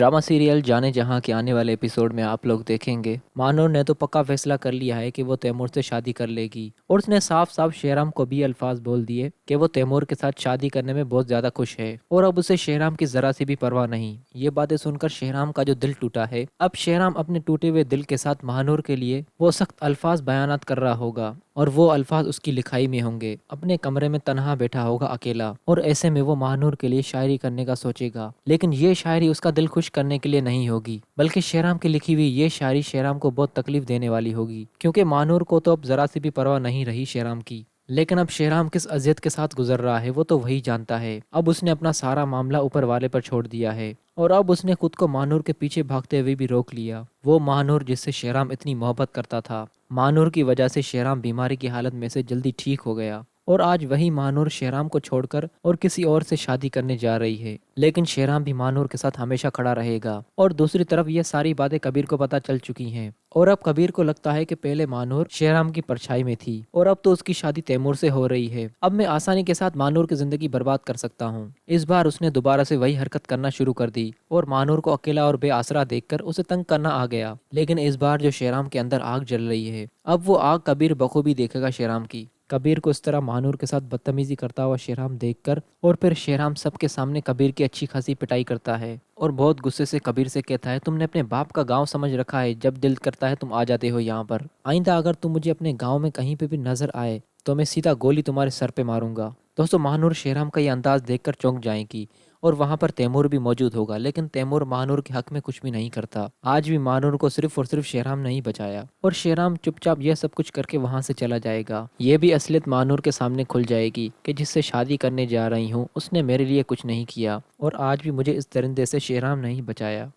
Drama serial जाने जहाँ के आने वाले एपिसोड में आप लोग देखेंगे मानूर ने तो पक्का फैसला कर लिया है कि वो तैमूर से शादी कर लेगी और उसने साफ साफ शेहराम को भी अल्फाज बोल दिए कि वो तैमूर के साथ शादी करने में बहुत ज्यादा खुश है और अब उसे शेहराम की जरा सी भी परवाह नहीं। ये बातें सुनकर शेहराम का जो दिल टूटा है, अब शेहराम अपने टूटे हुए दिल के साथ महानूर के लिए वो सख्त अल्फाज बयानात कर रहा होगा और वो अल्फाज उसकी लिखाई में होंगे। अपने कमरे में तन्हा बैठा होगा अकेला और ऐसे में वो महानूर के लिए शायरी करने का सोचेगा, लेकिन ये शायरी उसका दिल खुश करने के लिए नहीं होगी बल्कि शेहराम की लिखी हुई ये शायरी शेहराम को बहुत तकलीफ देने वाली होगी, क्योंकि महानूर को तो अब जरा सी भी परवाह नहीं रही शेहराम की। लेकिन अब शेहराम किस अजियत के साथ गुजर रहा है वो तो वही जानता है। अब उसने अपना सारा मामला ऊपर वाले पर छोड़ दिया है और अब उसने खुद को महानूर के पीछे भागते हुए भी रोक लिया। वो महानूर जिससे शेहराम इतनी मोहब्बत करता था, महानूर की वजह से शेहराम बीमारी की हालत में से जल्दी ठीक हो गया और आज वही महानूर शेहराम को छोड़कर और किसी और से शादी करने जा रही है। लेकिन शेहराम भी महानूर के साथ हमेशा खड़ा रहेगा। और दूसरी तरफ ये सारी बातें कबीर को पता चल चुकी हैं और अब कबीर को लगता है कि पहले महानूर शेहराम की परछाई में थी और अब तो उसकी शादी तैमूर से हो रही है। अब मैं आसानी के साथ महानूर की जिंदगी बर्बाद कर सकता हूँ। इस बार उसने दोबारा से वही हरकत करना शुरू कर दी और महानूर को अकेला और बेआसरा देखकर उसे तंग करना आ गया। लेकिन इस बार जो शेहराम के अंदर आग जल रही है, अब वो आग कबीर बखूबी देखेगा शेहराम की। कबीर को इस तरह महानूर के साथ बदतमीजी करता हुआ शेहराम देखकर और फिर शेहराम सबके सामने कबीर की अच्छी खासी पिटाई करता है और बहुत गुस्से से कबीर से कहता है, तुमने अपने बाप का गांव समझ रखा है, जब दिल करता है तुम आ जाते हो यहाँ पर। आइंदा अगर तुम मुझे अपने गांव में कहीं पे भी नजर आए तो मैं सीधा गोली तुम्हारे सर पे मारूंगा। दोस्तों, महानूर शेहराम का ये अंदाज देखकर चौंक जाएगी और वहां पर तैमूर भी मौजूद होगा, लेकिन तैमूर महानूर के हक में कुछ भी नहीं करता। आज भी महानूर को सिर्फ और सिर्फ शेहराम नहीं बचाया और शेहराम चुपचाप यह सब कुछ करके वहां से चला जाएगा। ये भी असलियत महानूर के सामने खुल जाएगी कि जिससे शादी करने जा रही हूँ उसने मेरे लिए कुछ नहीं किया और आज भी मुझे इस दरिंदे से शेहराम नहीं बचाया।